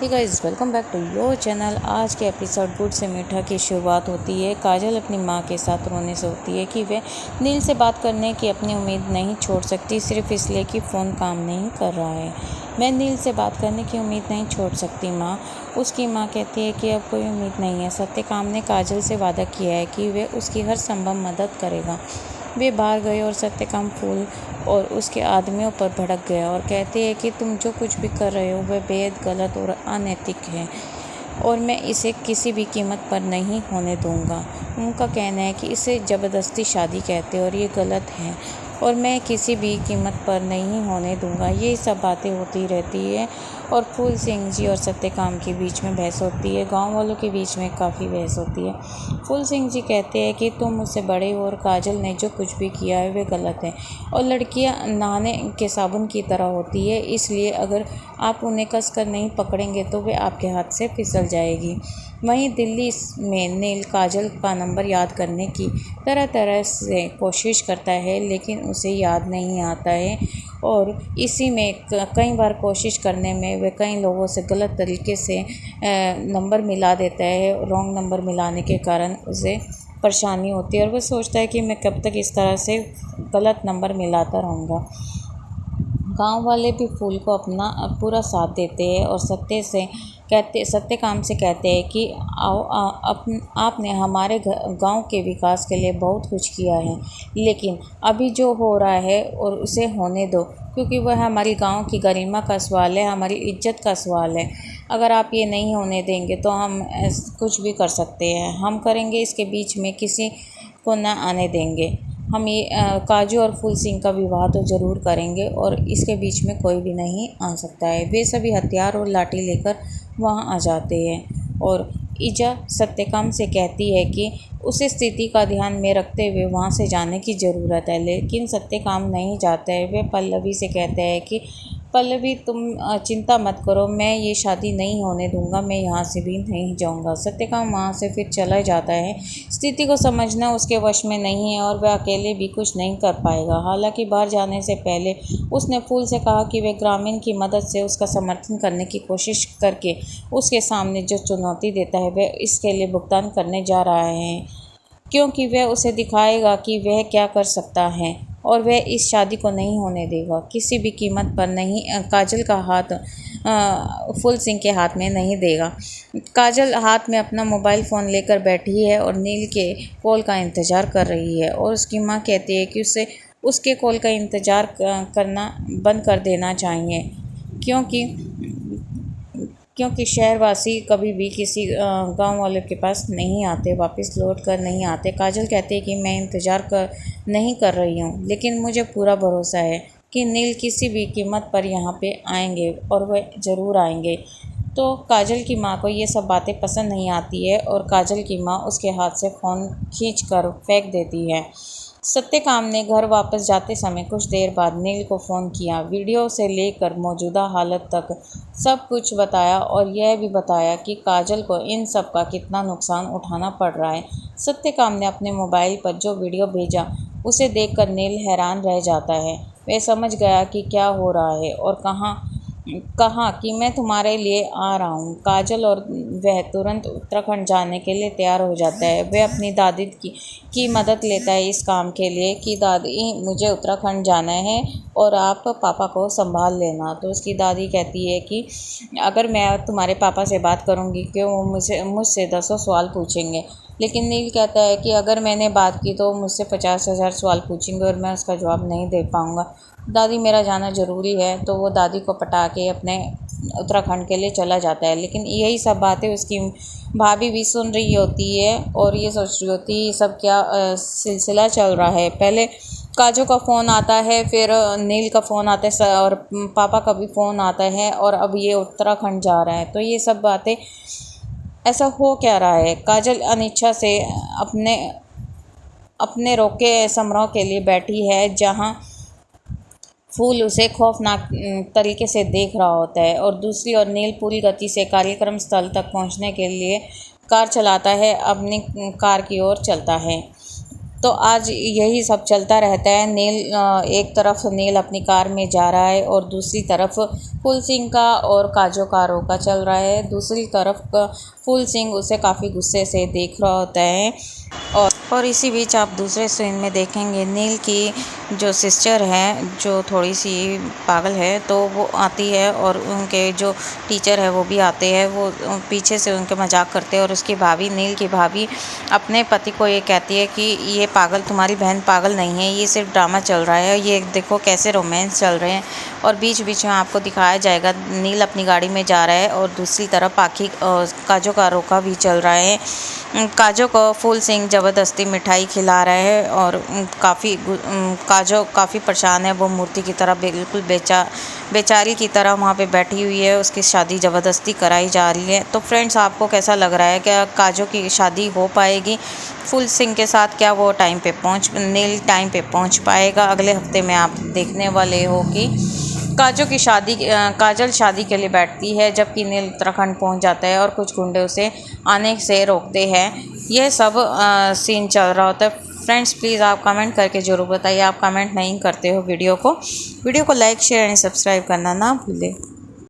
Hey guys, welcome back to your channel. आज के episode good से मीठा की शुरुआत होती है। काजल अपनी माँ के साथ रोने से होती है कि वह नील से बात करने की अपनी उम्मीद नहीं छोड़ सकती, सिर्फ इसलिए कि फ़ोन काम नहीं कर रहा है। मैं नील से बात करने की उम्मीद नहीं छोड़ सकती माँ। उसकी माँ कहती है कि अब कोई उम्मीद नहीं है। सत्यकाम ने काजल से वादा किया है कि वह उसकी हर संभव मदद करेगा। वे बाहर गए और सत्यकाम फूल और उसके आदमियों पर भड़क गया और कहते हैं कि तुम जो कुछ भी कर रहे हो वह बेहद गलत और अनैतिक है और मैं इसे किसी भी कीमत पर नहीं होने दूंगा। उनका कहना है कि इसे ज़बरदस्ती शादी कहते हैं और ये गलत है और मैं किसी भी कीमत पर नहीं होने दूंगा। ये सब बातें होती रहती है और फूल सिंह जी और सत्यकाम के बीच में बहस होती है। गांव वालों के बीच में काफ़ी बहस होती है। फूल सिंह जी कहते हैं कि तुम मुझसे बड़े हो और काजल ने जो कुछ भी किया है वह गलत है और लड़कियां नहाने के साबुन की तरह होती है, इसलिए अगर आप उन्हें कस कर नहीं पकड़ेंगे तो वे आपके हाथ से फिसल जाएगी। वहीं दिल्ली में नील काजल का नंबर याद करने की तरह तरह से कोशिश करता है, लेकिन उसे याद नहीं आता है और इसी में कई बार कोशिश करने में वह कई लोगों से गलत तरीके से नंबर मिला देता है। रॉन्ग नंबर मिलाने के कारण उसे परेशानी होती है और वह सोचता है कि मैं कब तक इस तरह से गलत नंबर मिलाता रहूँगा। गांव वाले भी फूल को अपना पूरा साथ देते हैं और सत्यकाम से कहते हैं कि आपने हमारे गांव के विकास के लिए बहुत कुछ किया है, लेकिन अभी जो हो रहा है और उसे होने दो, क्योंकि वह हमारी गांव की गरिमा का सवाल है, हमारी इज्जत का सवाल है। अगर आप ये नहीं होने देंगे तो हम कुछ भी कर सकते हैं, हम करेंगे, इसके बीच में किसी को न आने देंगे। हम ये काजू और फूल सिंह का विवाह तो ज़रूर करेंगे और इसके बीच में कोई भी नहीं आ सकता है। वे सभी हथियार और लाठी लेकर वहां आ जाते हैं और ईजा सत्यकाम से कहती है कि उसे स्थिति का ध्यान में रखते हुए वहां से जाने की ज़रूरत है, लेकिन सत्यकाम नहीं जाता है। वे पल्लवी से कहते हैं कि पल्लवी तुम चिंता मत करो, मैं ये शादी नहीं होने दूंगा, मैं यहाँ से भी नहीं जाऊँगा। सत्यकाम वहाँ से फिर चला जाता है। स्थिति को समझना उसके वश में नहीं है और वह अकेले भी कुछ नहीं कर पाएगा। हालांकि बाहर जाने से पहले उसने फूल से कहा कि वह ग्रामीण की मदद से उसका समर्थन करने की कोशिश करके उसके सामने जो चुनौती देता है वह इसके लिए भुगतान करने जा रहा है, क्योंकि वह उसे दिखाएगा कि वह क्या कर सकता है और वह इस शादी को नहीं होने देगा, किसी भी कीमत पर नहीं। काजल का हाथ फूल सिंह के हाथ में नहीं देगा। काजल हाथ में अपना मोबाइल फ़ोन लेकर बैठी है और नील के कॉल का इंतज़ार कर रही है और उसकी माँ कहती है कि उसे उसके कॉल का इंतज़ार करना बंद कर देना चाहिए, क्योंकि शहरवासी कभी भी किसी गांव वाले के पास नहीं आते, वापस लौट कर नहीं आते। काजल कहती है कि मैं इंतज़ार नहीं कर रही हूँ, लेकिन मुझे पूरा भरोसा है कि नील किसी भी कीमत पर यहाँ पे आएंगे और वह ज़रूर आएंगे। तो काजल की माँ को ये सब बातें पसंद नहीं आती है और काजल की माँ उसके हाथ से फ़ोन खींच कर फेंक देती है। सत्यकाम ने घर वापस जाते समय कुछ देर बाद नील को फ़ोन किया, वीडियो से लेकर मौजूदा हालत तक सब कुछ बताया और यह भी बताया कि काजल को इन सब का कितना नुकसान उठाना पड़ रहा है। सत्यकाम ने अपने मोबाइल पर जो वीडियो भेजा उसे देखकर नील हैरान रह जाता है। वह समझ गया कि क्या हो रहा है और कहा कि मैं तुम्हारे लिए आ रहा हूँ। काजल और वह तुरंत उत्तराखंड जाने के लिए तैयार हो जाता है। वह अपनी दादी की मदद लेता है इस काम के लिए कि दादी मुझे उत्तराखंड जाना है और आप पापा को संभाल लेना। तो उसकी दादी कहती है कि अगर मैं तुम्हारे पापा से बात करूँगी कि वो मुझसे 10 सवाल पूछेंगे, लेकिन नील कहता है कि अगर मैंने बात की तो मुझसे 50,000 सवाल पूछेंगे और मैं उसका जवाब नहीं दे पाऊँगा। दादी मेरा जाना ज़रूरी है। तो वो दादी को पटा के अपने उत्तराखंड के लिए चला जाता है, लेकिन यही सब बातें उसकी भाभी भी सुन रही होती है और ये सोच रही होती है ये सब क्या सिलसिला चल रहा है। पहले काजू का फ़ोन आता है, फिर नील का फ़ोन आता है और पापा का भी फ़ोन आता है और अब ये उत्तराखंड जा रहा है। तो ये सब बातें ऐसा हो क्या रहा है। काजल अनिच्छा से अपने रोके समारोह के लिए बैठी है, जहाँ फूल उसे खौफनाक तरीके से देख रहा होता है और दूसरी ओर नील पूरी गति से कार्यक्रम स्थल तक पहुंचने के लिए कार चलाता है, अपनी कार की ओर चलता है। तो आज यही सब चलता रहता है। नील एक तरफ नील अपनी कार में जा रहा है और दूसरी तरफ फूल सिंह का और काजो का रोका चल रहा है। दूसरी तरफ फूल सिंह उसे काफ़ी गुस्से से देख रहा होता है। और इसी बीच आप दूसरे सीन में देखेंगे नील की जो सिस्टर है, जो थोड़ी सी पागल है, तो वो आती है और उनके जो टीचर है वो भी आते हैं। वो पीछे से उनके मजाक करते हैं और उसकी भाभी, नील की भाभी, अपने पति को ये कहती है कि ये पागल, तुम्हारी बहन पागल नहीं है, ये सिर्फ ड्रामा चल रहा है, ये देखो कैसे रोमांस चल रहे हैं। और बीच बीच में आपको दिखाया जाएगा नील अपनी गाड़ी में जा रहा है और दूसरी तरफ आखिर काजो का रोका भी चल रहा है। काजो को फूल सिंह ज़बरदस्ती मिठाई खिला रहा है और काजो काफ़ी परेशान है। वो मूर्ति की तरह बिल्कुल बेचारी की तरह वहाँ पे बैठी हुई है। उसकी शादी ज़बरदस्ती कराई जा रही है। तो फ्रेंड्स, आपको कैसा लग रहा है? क्या काजो की शादी हो पाएगी फूल सिंह के साथ? क्या वो नील टाइम पे पहुँच पाएगा? अगले हफ्ते में आप देखने वाले हो कि काजल शादी के लिए बैठती है, जबकि नील उत्तराखंड पहुंच जाता है और कुछ गुंडे उसे आने से रोकते हैं। यह सब सीन चल रहा होता है। फ्रेंड्स, प्लीज़ आप कमेंट करके ज़रूर बताइए। आप कमेंट नहीं करते हो वीडियो को लाइक, शेयर एंड सब्सक्राइब करना ना भूलें।